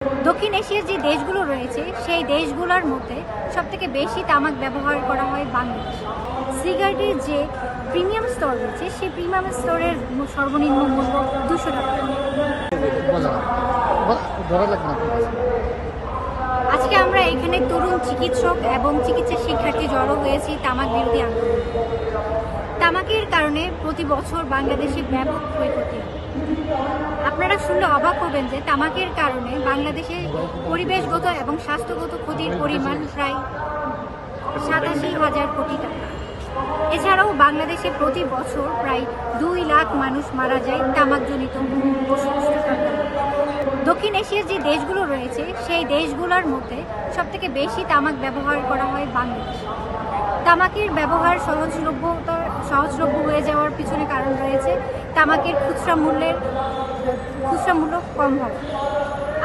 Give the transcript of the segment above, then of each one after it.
দক্ষিণ এশিয়ার যে দেশগুলো রয়েছে সেই দেশগুলোর মধ্যে সবথেকে বেশি তামাক ব্যবহার করা হয় বাংলাদেশে। সিগারেটের যে প্রিমিয়াম স্তর রয়েছে সেই প্রিমিয়াম স্তরের সর্বনিম্ন মূল্য 200 টাকা। আজকে আমরা এখানে তরুণ চিকিৎসক এবং চিকিৎসা শিক্ষার্থী জড়ো হয়েছি তামাক বিরোধী আন্দোলন। তামাকের কারণে প্রতি বছর বাংলাদেশে ব্যাপক ক্ষয়ক্ষতি হয়। আপনারা শুনলে অবাক হবেন যে তামাকের কারণে বাংলাদেশে পরিবেশগত এবং স্বাস্থ্যগত ক্ষতির পরিমাণ প্রায় 87,000 কোটি টাকা। এছাড়াও বাংলাদেশে প্রতি বছর প্রায় 2 লাখ মানুষ মারা যায় তামাকজনিত অসুস্থতার কারণে। দক্ষিণ এশিয়ার যে দেশগুলো রয়েছে সেই দেশগুলোর মধ্যে সবথেকে বেশি তামাক ব্যবহার করা হয় বাংলাদেশে। তামাকের ব্যবহার সহজলভ্য হয়ে যাওয়ার পিছনে কারণ রয়েছে তামাকের খুচরা মূল্য কম হওয়া।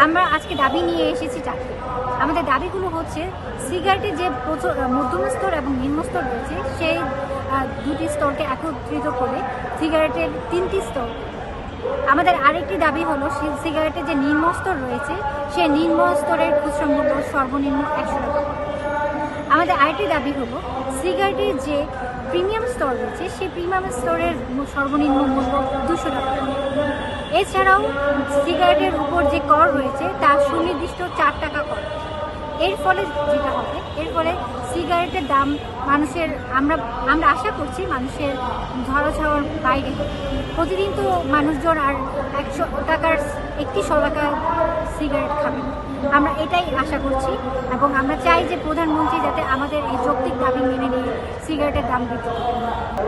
আমরা আজকে দাবি নিয়ে এসেছি চারটি। আমাদের দাবিগুলো হচ্ছে সিগারেটের যে মধ্যম স্তর এবং নিম্ন স্তর রয়েছে সেই দুটি স্তরকে একত্রিত করে সিগারেটের 3টি স্তর। আমাদের আরেকটি দাবি হলো সিগারেটের যে নিম্ন স্তর রয়েছে সেই নিম্ন স্তরের খুচরা মূল্য সর্বনিম্ন 100 টাকা। আমাদের আরেকটি দাবি হলো সিগারেটের যে প্রিমিয়াম স্তর রয়েছে সেই প্রিমিয়াম স্তরের সর্বনিম্ন মূল্য 200 টাকা। এছাড়াও সিগারেটের উপর যে কর রয়েছে তা সুনির্দিষ্ট 4 টাকা কর। এর ফলে যেটা হবে, এর ফলে সিগারেটের দাম আমরা আশা করছি মানুষের ধরাছোঁয়ার বাইরে। প্রতিদিন তো মানুষজন আর 100 টাকার একটি 100 টাকা সিগারেট খাবে। আমরা এটাই আশা করছি এবং আমরা চাই যে প্রধানমন্ত্রী যাতে আমাদের এই যৌক্তিক দাবি মেনে নিয়ে সিগারেটের দাম বৃদ্ধি করে।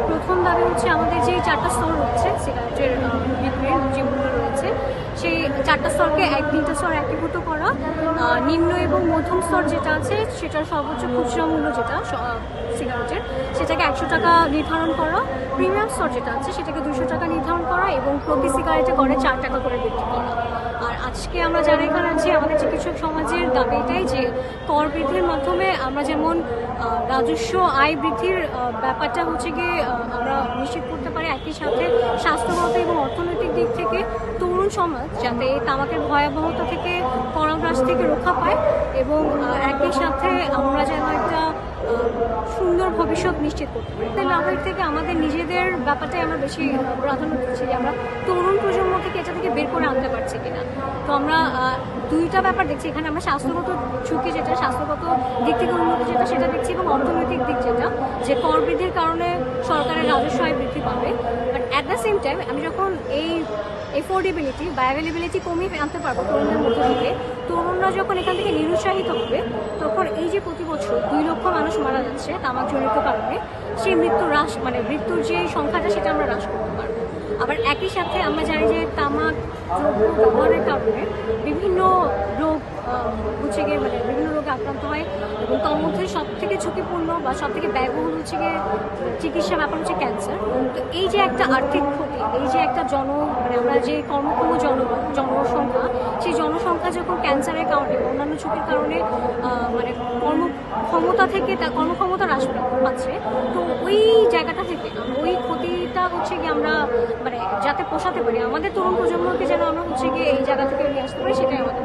প্রথম দাবি হচ্ছে আমাদের যে 4টা স্তর রয়েছে সিগারেটের বিক্রির যে মূল্য রয়েছে সেই 4টা স্তরকে 3টা স্তর একীভূত করা। নিম্ন এবং মধ্যম স্তর যেটা আছে সেটার সর্বোচ্চ খুচরা মূল্য যেটা সিগারেটের সেটাকে 100 টাকা নির্ধারণ করা। প্রিমিয়াম স্তর যেটা আছে সেটাকে 200 টাকা নির্ধারণ করা এবং প্রতি সিগারেটে করে 4 টাকা করে বিক্রি করা। আর আজকে আমরা যারা এখানে আছি আমাদের চিকিৎসক সমাজের দাবি এটাই যে কর বৃদ্ধির মাধ্যমে আমরা যেমন রাজস্ব আয় বৃদ্ধির ব্যাপারটা হচ্ছে গিয়ে আমরা নিশ্চিত করতে পারি, একই সাথে স্বাস্থ্যগত এবং অর্থনৈতিক দিক থেকে তরুণ সমাজ যাতে এই তামাকের ভয়াবহতা থেকে পরাগ্রাস থেকে রক্ষা পায় এবং একই সাথে আমরা যেন একটা সুন্দর ভবিষ্যৎ নিশ্চিত করতে পারি। লাভের থেকে আমাদের নিজেদের ব্যাপারটাই আমরা বেশি প্রাধান্য দিচ্ছি যে আমরা তরুণ প্রজন্ম থেকে এটা থেকে বের করে আনতে পারছি কিনা। তো আমরা দুইটা ব্যাপার দেখছি এখানে, আমরা স্বাস্থ্যগত ঝুঁকি যেটা স্বাস্থ্যগত দিক থেকে উন্নতি যেটা সেটা দেখছি এবং অর্থনৈতিক দিক যেটা যে কর বৃদ্ধির কারণে সরকারের রাজস্ব আয় বৃদ্ধি পাবে। But at the same time আমি যখন এই এফোর্ডেবিলিটি বা অ্যাভেলেবিলিটি কমিয়ে আনতে পারবো তরুণদের মধ্যে থেকে, তরুণরা যখন এখান থেকে নিরুৎসাহিত হবে তখন এই যে প্রতি বছর 2 লক্ষ মানুষ মারা যাচ্ছে তামাকজনিত কারণে সেই মৃত্যুর যে সংখ্যাটা সেটা আমরা হ্রাস করতে পারবো। আবার একই সাথে আমরা জানি যে তামাক দ্রব্য ব্যবহারের কারণে বিভিন্ন রোগ হচ্ছে গিয়ে বিভিন্ন রোগে আক্রান্ত হয় এবং তার মধ্যে সবথেকে ঝুঁকিপূর্ণ বা সবথেকে ব্যয়বহুল হচ্ছে গিয়ে চিকিৎসা ব্যাপার হচ্ছে ক্যান্সার। তো এই যে একটা আর্থিক ক্ষতি, এই যে একটা আমরা যে কর্মক্ষম জনসংখ্যা সেই জনসংখ্যা যখন ক্যান্সারের কারণে অন্যান্য ঝুঁকির কারণে কর্মক্ষমতা হ্রাস পাচ্ছে, তো ওই জায়গাটা থেকে ওই ক্ষতিটা হচ্ছে গিয়ে আমরা যাতে পোষাতে পারি আমাদের তরুণ প্রজন্মকে যেন আমরা হচ্ছে গিয়ে এই জায়গা থেকে নিয়ে আসতে পারি সেটাই আমাদের